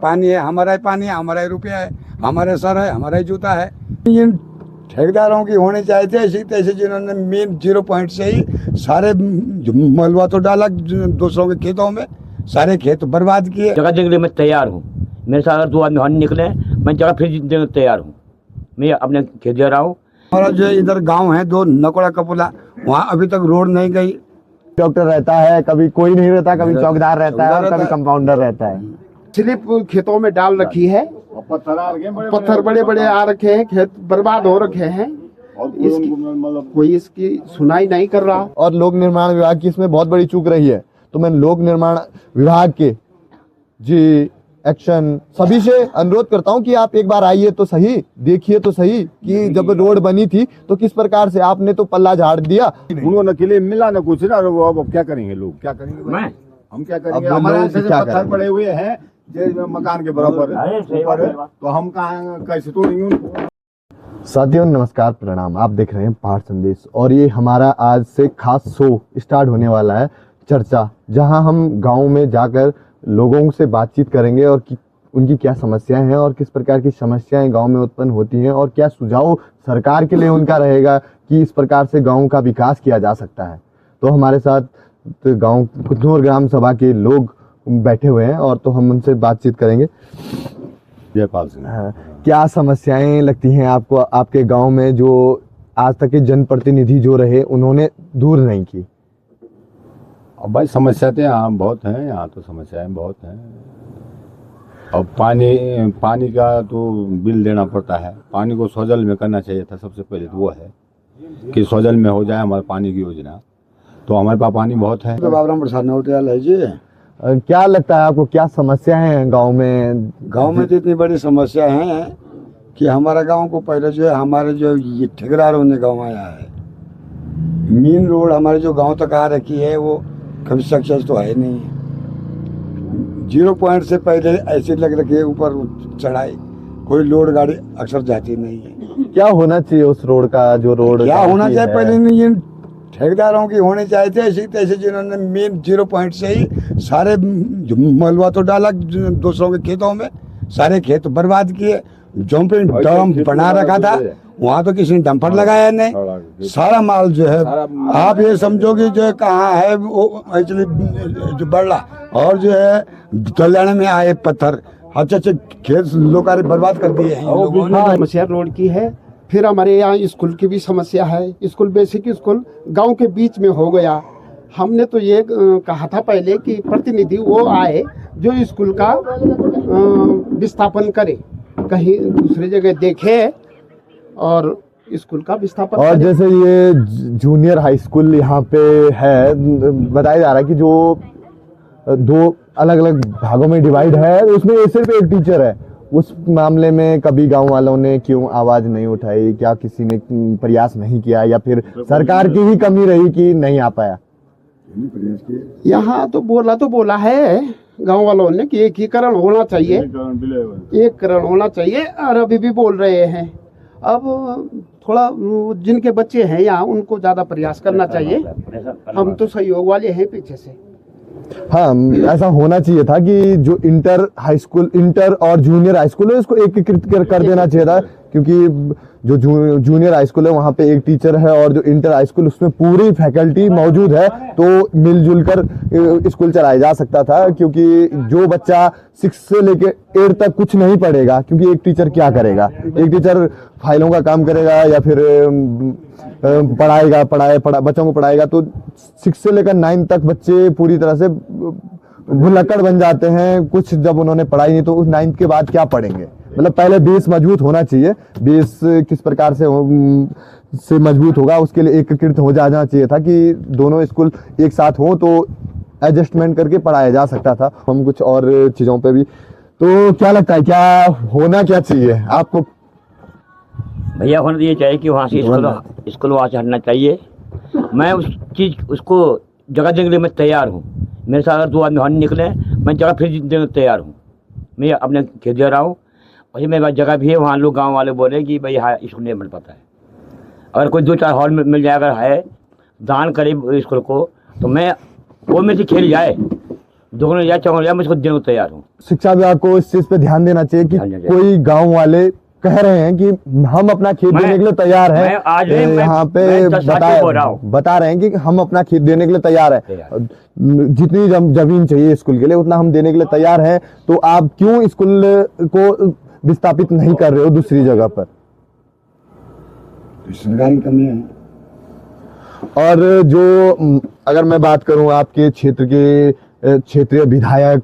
पानी है, हमारा ही पानी है, हमारा ही रुपया है, हमारे सर है, हमारा ही जूता है। इन ठेकेदारों की होने चाहिए थे ऐसे तैसे, जिन्होंने मेन 0 पॉइंट से ही सारे मलबा तो डाला दूसरों के खेतों में, सारे खेत बर्बाद किए। जगह देने के लिए मैं तैयार हूँ। मेरे साथ अगर 2 आदमी बाहर निकले, मैं जगह फिर देने को तैयार हूँ। मैं अपने खेत दे रहा हूँ। हमारा जो इधर गांव है 2 नकोड़ा कपुला, वहाँ अभी तक रोड नहीं गई। डॉक्टर रहता है, कभी कोई नहीं रहता, कभी चौकीदार रहता है और कभी कंपाउंडर रहता है। स्लिप खेतों में डाल रखी है, पत्थर बड़े बड़े आ रखे हैं, खेत बर्बाद हो रखे हैं, कोई इसकी सुनाई नहीं कर रहा। और लोक निर्माण विभाग की इसमें बहुत बड़ी चूक रही है। तो मैं लोक निर्माण विभाग के जी एक्शन सभी से अनुरोध करता हूं कि आप एक बार आइए तो सही, देखिए तो सही कि जब रोड बनी थी तो किस प्रकार से आपने तो पल्ला झाड़ दिया। उन्होंने के लिए मिला ना कुछ ना, अब क्या करेंगे लोग, क्या करेंगे हम क्या करेंगे? हमारे यहाँ से पत्थर पड़े हुए हैं जो मकान के बराबर तो हम कहाँ कैसे तोड़ेंगे उनको। साथियों नमस्कार, प्रणाम। आप देख रहे हैं पहाड़ संदेश और ये हमारा आज से खास शो स्टार्ट होने वाला है, चर्चा, जहां हम गाँव में जाकर लोगों से बातचीत करेंगे और उनकी क्या समस्याएं हैं और किस प्रकार की समस्याएं गांव में उत्पन्न होती हैं और क्या सुझाव सरकार के लिए उनका रहेगा कि इस प्रकार से गांव का विकास किया जा सकता है। तो हमारे साथ गांव कुतनूर ग्राम सभा के लोग बैठे हुए हैं और तो हम उनसे बातचीत करेंगे। जयपाल सिंह, क्या समस्याएं लगती हैं आपको आपके गाँव में जो आज तक के जनप्रतिनिधि जो रहे उन्होंने दूर नहीं की? अब भाई समस्या तो यहाँ बहुत हैं, यहाँ तो समस्याएं बहुत हैं। अब पानी का तो बिल देना पड़ता है। पानी को सौजल में करना चाहिए था, सबसे पहले तो वो है कि सौजल में हो जाए हमारे पानी की योजना, तो हमारे पास पानी बहुत है। बाबराम प्रसाद नौटियाल है जी। क्या लगता है आपको, क्या समस्याएं हैं गांव में? गांव में तो इतनी बड़ी समस्या है कि हमारा गांव को पहले जो है हमारे जो ये ठेकेदारों ने गाँव आया है, मेन रोड हमारे जो गांव तक आ रखी है वो कभी सक्सेस तो है नहीं। 0 पॉइंट से पहले ऐसे लग रखे ऊपर चढ़ाई, कोई लोड गाड़ी अक्सर जाती नहीं है। क्या होना चाहिए उस रोड का, जो रोड क्या होना चाहिए पहले नहीं, इन ठेकेदारों की होने चाहिए थे ऐसे तैसे, जिन्होंने मेन 0 पॉइंट से ही सारे मलबा तो डाला दूसरों के खेतों में, सारे खेत बर्बाद किए। जो पे डैम बना रखा था वहाँ तो किसी ने डंपर लगाया नहीं, सारा माल जो है आप ये समझो कि जो है कहाँ है वो एक्चुअली जो बड़ा और जो है कल्याण में आए पत्थर अच्छे खेत लोग बर्बाद कर दिए हैं। समस्या रोड की है, फिर हमारे यहाँ स्कूल की भी समस्या है। स्कूल बेसिक स्कूल गांव के बीच में हो गया। हमने तो ये कहा था पहले कि प्रतिनिधि वो आए जो स्कूल का विस्थापन करे, कहीं दूसरी जगह देखे और स्कूल का विस्थापन और करे। जैसे ये जूनियर हाई स्कूल यहाँ पे है, बताया जा रहा है कि जो 2 अलग अलग भागों में डिवाइड है, उसमें सिर्फ एक टीचर है। उस मामले में कभी गांव वालों ने क्यों आवाज नहीं उठाई? क्या किसी ने प्रयास नहीं किया या फिर सरकार की ही कमी रही कि नहीं आ पाया? यहाँ तो बोला है गांव वालों ने कि एकीकरण होना चाहिए, एकीकरण होना चाहिए, और अभी भी बोल रहे हैं। अब थोड़ा जिनके बच्चे हैं यहाँ उनको ज्यादा प्रयास करना चाहिए। हम तो सहयोग वाले हैं पीछे से। हाँ, ऐसा होना चाहिए था कि जो इंटर हाई स्कूल, इंटर और जूनियर हाई स्कूल है उसको एकीकृत कर देना चाहिए था, क्योंकि जो जूनियर हाई स्कूल है वहाँ पे एक टीचर है और जो इंटर हाई स्कूल उसमें पूरी फैकल्टी मौजूद है, तो मिलजुल कर स्कूल चलाया जा सकता था। क्योंकि जो बच्चा 6 से लेके 8 तक कुछ नहीं पढ़ेगा, क्योंकि एक टीचर क्या करेगा, एक टीचर फाइलों का काम करेगा या फिर बच्चों को पढ़ाएगा, तो 6 से लेकर 9 तक बच्चे पूरी तरह से भुलक्कड़ बन जाते हैं। कुछ जब उन्होंने पढ़ाई नहीं तो उस 9th के बाद क्या पढ़ेंगे? मतलब पहले बेस मजबूत होना चाहिए। बेस किस प्रकार से मजबूत होगा उसके लिए एकीकृत हो जाना चाहिए था कि दोनों स्कूल एक साथ हो तो एडजस्टमेंट करके पढ़ाया जा सकता था। हम कुछ और चीज़ों पे भी, तो क्या लगता है क्या होना क्या चाहिए आपको? भैया होना ये चाहिए कि वहाँ से स्कूल वहाँ से हटना चाहिए। मैं उसको जगह देने के लिए मैं तैयार हूँ। मेरे साथ अगर 2 आदमी बाहर निकले, मैं जगह फिर देने को तैयार हूँ। मैं अपने खेत दे रहा हूँ। वही मेरे पास जगह भी है, वहाँ लोग गांव वाले बोले कि भाई हाँ स्कूल नहीं मिल पाता है। अगर कोई 2-4 हॉल मिल जाए, अगर है दान करे स्कूल को, तो मैं वो में से खेल जाए दोनों या चौगुना या मैं इसको देने को तैयार हूँ। शिक्षा विभाग को इस चीज पे ध्यान देना चाहिए कि ध्यान देना चाहिए। कोई गांव वाले कह रहे हैं कि हम अपना खेत मैं- देने के लिए तैयार मैं हैं। आज नहीं, मैं- यहाँ पे मैं 10 साल से बोल रहा हूँ। बता रहे हैं कि हम अपना खेत देने के लिए तैयार है, तैयार। जितनी जमीन चाहिए स्कूल के लिए उतना हम देने के लिए तैयार हैं। तो आप क्यों स्कूल को विस्थापित नहीं कर रहे हो दूसरी जगह पर? सरकारी कमी है। और जो अगर मैं बात करूं आपके क्षेत्र के क्षेत्रीय विधायक,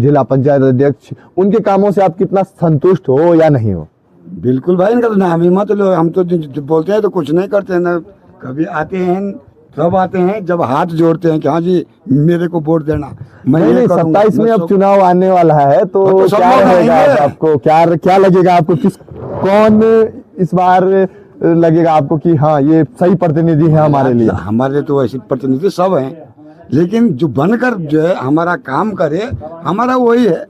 जिला पंचायत अध्यक्ष, उनके कामों से आप कितना संतुष्ट हो या नहीं हो? बिल्कुल भाई, इनका तो नाम ही मत लो। हम तो जो बोलते हैं तो कुछ नहीं करते हैं ना। कभी आते हैं तब आते हैं जब हाथ जोड़ते हैं कि हाँ जी मेरे को वोट देना। मैं नहीं ये नहीं, करूंगा, 27 में मैं अब सब- चुनाव आने वाला है तो तो सब क्या लोग रहेगा आएंगे। आपको, क्या लगेगा आपको, कौन इस बार लगेगा आपको कि हाँ ये सही प्रतिनिधि है हमारे लिए? हमारे तो ऐसे प्रतिनिधि सब हैं, लेकिन जो बनकर जो है हमारा काम करे, हमारा वही है।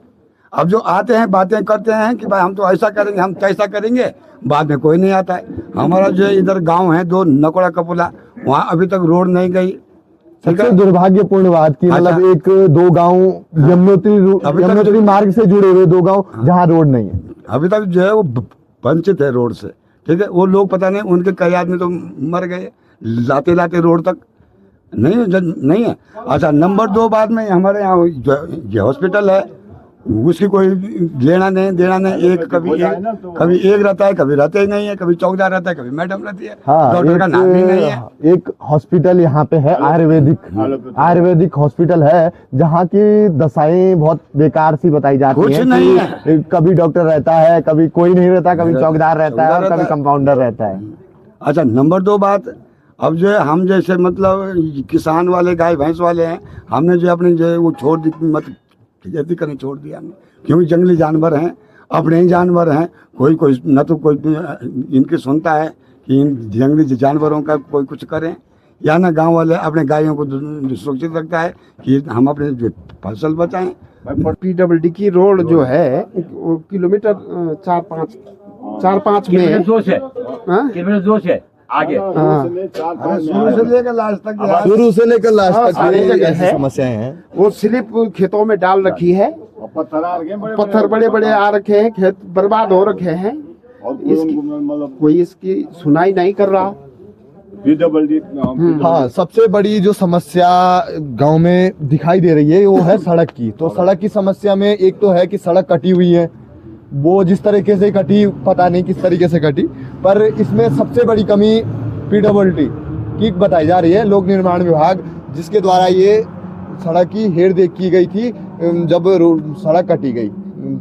अब जो आते हैं बातें करते हैं कि भाई हम तो ऐसा करेंगे, हम तैसा करेंगे, बाद में कोई नहीं आता है। हमारा जो इधर गांव है 2 नकोड़ा कपुला, वहाँ अभी तक रोड नहीं गई। ठीक सबसे है, दुर्भाग्यपूर्ण बात की मतलब अच्छा। 1-2 गांव अभी तक यमुनोत्री मार्ग से जुड़े हुए 2 गांव जहां रोड नहीं है। अभी तक जो है वो वंचित है रोड से। ठीक है, वो लोग पता नहीं उनके कई आदमी तो मर गए लाते लाते रोड तक नहीं है। अच्छा, नंबर 2 बात में हमारे यहाँ जो हॉस्पिटल है उसकी कोई लेना नहीं देना नहीं। कभी एक रहता है, कभी रहते ही नहीं है, कभी चौकीदार रहता है, कभी मैडम रहती है, हाँ, डॉक्टर का नाम ही नहीं है। एक हॉस्पिटल यहाँ पे है, आयुर्वेदिक हॉस्पिटल है जहाँ की दशाएं बहुत बेकार सी बताई जाती कुछ हैं नहीं कि कभी डॉक्टर रहता है, कभी कोई नहीं रहता, कभी चौकीदार रहता है और रहता कभी है। कंपाउंडर रहता है। अच्छा, नंबर 2 बात, अब जो है हम जैसे मतलब किसान वाले गाय भैंस वाले हैं, हमने जो अपनी जो है वो छोड़ दी, मतलब खेती करनी छोड़ दिया हमने, क्योंकि जंगली जानवर हैं, अपने ही जानवर हैं। कोई न तो कोई इनकी सुनता है कि इन जंगली जानवरों का कोई कुछ करें, या ना गांव वाले अपने गायों को सुरक्षित रखता है कि हम अपने जो फसल बचाएं। PWD की रोड जो है वो किलोमीटर 4-5 में 2 से हाँ? किलोमीटर 2 से आगे। हाँ, शुरू से लेकर लास्ट तक यार। शुरू से लेकर लास्ट हाँ, तक सारी ये जगह ऐसी है। समस्याएं हैं। वो स्लिप खेतों में डाल रखी है, पत्थर बड़े बड़े आ रखे हैं, खेत बर्बाद हो रखे हैं। कोई इसकी सुनाई नहीं कर रहा। हाँ, सबसे बड़ी जो समस्या गांव में दिखाई दे रही है वो है सड़क की। तो सड़क की समस्या में एक तो है कि सड़क कटी हुई है, वो जिस तरीके से कटी पता नहीं किस तरीके से कटी, पर इसमें सबसे बड़ी कमी PWD की बताई जा रही है, लोक निर्माण विभाग, जिसके द्वारा ये सड़क की हेर देख की गई थी जब सड़क कटी गई।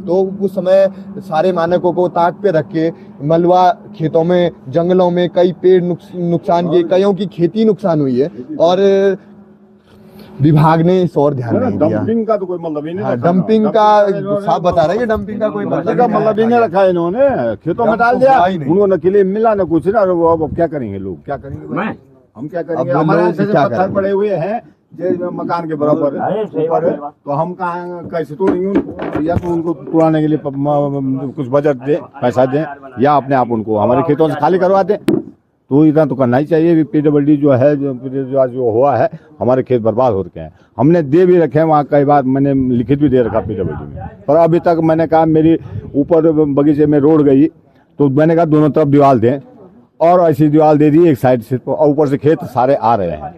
तो उस समय सारे मानकों को ताक पे रख के मलबा खेतों में, जंगलों में कई पेड़ नुकसान किए, कईयों की खेती नुकसान हुई है और विभाग ने इस और ध्यान नहीं दिया। डंपिंग का तो कोई मतलब ही नहीं हाँ, रखा डंपिंग ना। का साफ बता रहे हैं, डंपिंग का कोई मतलब ही नहीं रखा है इन्होंने, खेतों में डाल दिया, उन्होंने किले मिला ना कुछ ना। अब क्या करेंगे लोग, क्या करेंगे मैं हम क्या अब करेंगे? लोग हमारे भी ऐसे क्या पत्थर करेंगे? पड़े हुए हैं जो मकान के बराबर अरे सही बात ऊपर, है। तो हम कहाँ कैसे तोड़ेंगे उनको? या तो उनको तोड़ाने के लिए कुछ बजट दे, पैसा दें, या अपने आप उनको हमारे खेतों से खाली करवा दें। तो इतना तो करना ही चाहिए। PWD जो है जो हुआ है, हमारे खेत बर्बाद हो रखे हैं। हमने दे भी रखे हैं वहाँ, कई बार मैंने लिखित भी दे रखा PWD में, पर अभी तक मैंने कहा मेरी ऊपर बगीचे में रोड गई तो मैंने कहा दोनों तरफ दीवार दें, और ऐसी दीवार दे दी एक साइड से, और ऊपर से खेत सारे आ रहे हैं।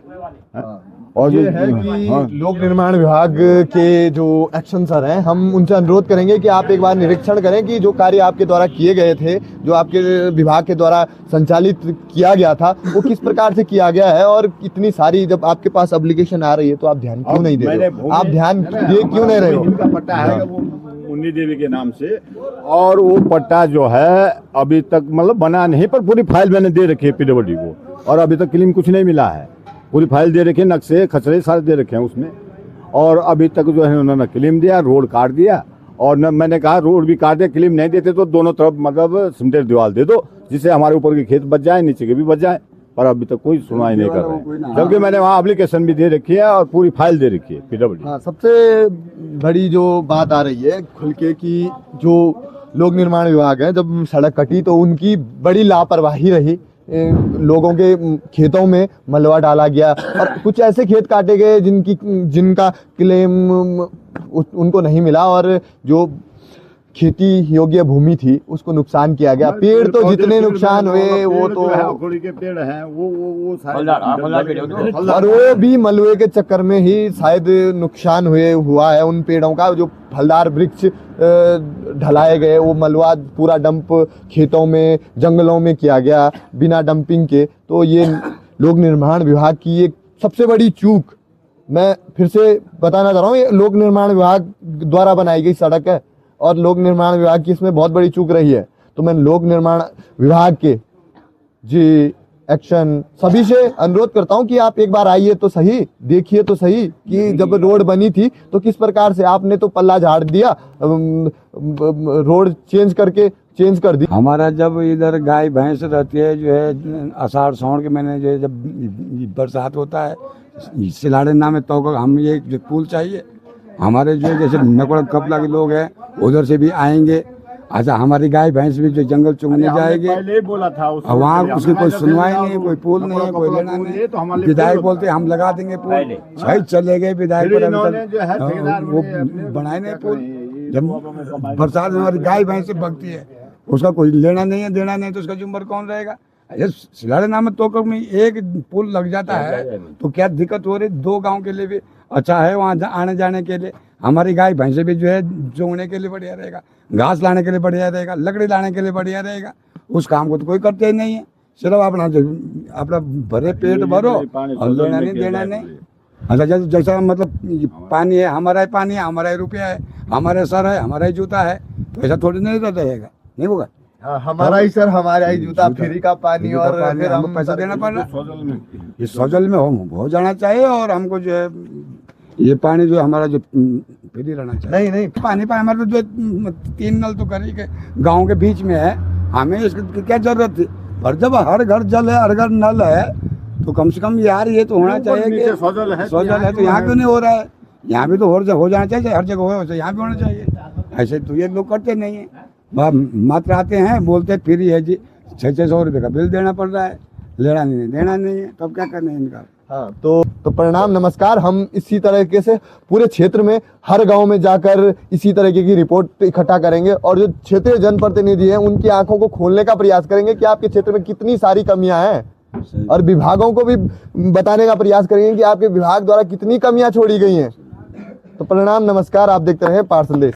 और ये है कि हाँ। लोक निर्माण विभाग के जो एक्शन सर हैं, हम उनसे अनुरोध करेंगे कि आप एक बार निरीक्षण करें कि जो कार्य आपके द्वारा किए गए थे, जो आपके विभाग के द्वारा संचालित किया गया था, वो किस प्रकार से किया गया है। और इतनी सारी जब आपके पास एप्लीकेशन आ रही है तो आप ध्यान क्यों नहीं दे रहे हो? आप ध्यान दिए क्यों नहीं रहे हो? इनका पट्टा है वो मुन्नी देवी के नाम से, और वो पट्टा जो है अभी तक मतलब बना नहीं, पर पूरी फाइल मैंने दे रखी है PWD को, और अभी तक क्लीन कुछ नहीं मिला है। पूरी फाइल दे रखी है, नक्शे खसरे सारे दे रखे हैं उसमें, और अभी तक जो है उन्होंने क्लीम दिया, रोड काट दिया। और न मैंने कहा रोड भी काट दिया, क्लीम नहीं देते तो दोनों तरफ मतलब सीमेंटेड दीवार दे दो, जिससे हमारे ऊपर के खेत बच जाए, नीचे के भी बच जाए। पर अभी तक कोई सुनवाई नहीं कर रहे, जबकि मैंने वहाँ एप्लीकेशन भी दे रखी है और पूरी फाइल दे रखी है PWD। हाँ, सबसे बड़ी जो बात आ रही है खुल के कि जो लोक निर्माण विभाग है, जब सड़क कटी तो उनकी बड़ी लापरवाही रही लोगों के खेतों में मलबा डाला गया और कुछ ऐसे खेत काटे गए जिनका क्लेम उनको नहीं मिला और जो खेती योग्य भूमि थी उसको नुकसान किया गया। पेड़ तो जितने नुकसान हुए वो तो खोड़ी के पेड़ हैं वो सारे फलदार पेड़ होते हैं। और वो भी मलबे के चक्कर में ही शायद नुकसान हुआ है उन पेड़ों का। जो फलदार वृक्ष ढलाए गए वो मलबा पूरा डंप खेतों में जंगलों में किया गया बिना डंपिंग के। तो ये लोक निर्माण विभाग की एक सबसे बड़ी चूक, मैं फिर से बताना चाह रहा हूँ, ये लोक निर्माण विभाग द्वारा बनाई गई सड़क है और लोक निर्माण विभाग की इसमें बहुत बड़ी चूक रही है। तो मैं लोक निर्माण विभाग के जी एक्शन सभी से अनुरोध करता हूं कि आप एक बार आइए तो सही, देखिए तो सही कि जब रोड बनी थी तो किस प्रकार से आपने तो पल्ला झाड़ दिया, रोड चेंज कर दी। हमारा जब इधर गाय भैंस रहती है जो है आषाढ़ सावन के महीने जो है जब बरसात होता है सिलाड़े नाम है तो हम ये जो पुल चाहिए हमारे जो जैसे नकड़ कपला के लोग हैं उधर से भी आएंगे। अच्छा हमारी गाय भैंस भी जो जंगल चुगने जाएंगे पहले बोला था वहाँ उसकी कोई सुनवाई नहीं है, कोई पुल नहीं है, कोई लेना नहीं। विधायक बोलते हम लगा देंगे पुल, सही चले गए विधायक पर वो बनाए नहीं पुल। जब बरसात में हमारी गाय भैंस से बगती है उसका कोई लेना नहीं है देना नहीं तो उसका जुम्मर कौन रहेगा। सिलाड़े नाम तो में एक पुल लग जाता है तो क्या दिक्कत हो रही, 2 गांव के लिए भी अच्छा है वहाँ आने जाने के लिए। हमारी गाय भैंसे भी जो है जोड़ने के लिए बढ़िया रहेगा, घास लाने के लिए बढ़िया रहेगा, लकड़ी लाने के लिए बढ़िया रहेगा। उस काम को तो कोई करते ही नहीं है, सिर्फ अपना भरे पेट भरो और लेना नहीं देना नहीं। अच्छा जैसा मतलब पानी है हमारा ही पानी है, हमारा ही रुपया है, हमारा सर है, हमारा ही जूता है, तो ऐसा थोड़ी नहीं रहेगा, नहीं होगा। हमारा ही सर हमारा ही जूता, फ्री का पानी और फिर हमको पैसा देना पड़ रहा। ये सौजल में हो जाना चाहिए और हमको जो है ये पानी जो हमारा जो फ्री रहना चाहिए। नहीं पानी हमारे जो 3 नल तो करी के गांव के बीच में है, हमें इसकी क्या जरूरत थी। पर जब हर घर जल है, हर घर नल है तो कम से कम यार ये तो होना चाहिए कि सौजल है तो यहाँ क्यों नहीं हो रहा है। यहाँ भी तो हो जाना चाहिए, हर जगह हो यहाँ भी होना चाहिए। ऐसे तो ये लोग करते नहीं है, मात्र आते हैं बोलते फ्री है जी, 600 रुपये का बिल देना पड़ रहा है, लेना नहीं देना नहीं है, तब क्या करना है इनका। हाँ तो प्रणाम नमस्कार। हम इसी तरीके से पूरे क्षेत्र में हर गांव में जाकर इसी तरीके की रिपोर्ट इकट्ठा करेंगे और जो क्षेत्रीय जनप्रतिनिधि हैं उनकी आंखों को खोलने का प्रयास करेंगे कि आपके क्षेत्र में कितनी सारी कमियां हैं और विभागों को भी बताने का प्रयास करेंगे कि आपके विभाग द्वारा कितनी कमियां छोड़ी गई हैं। तो प्रणाम नमस्कार, आप देखते रहे पाठ संदेश।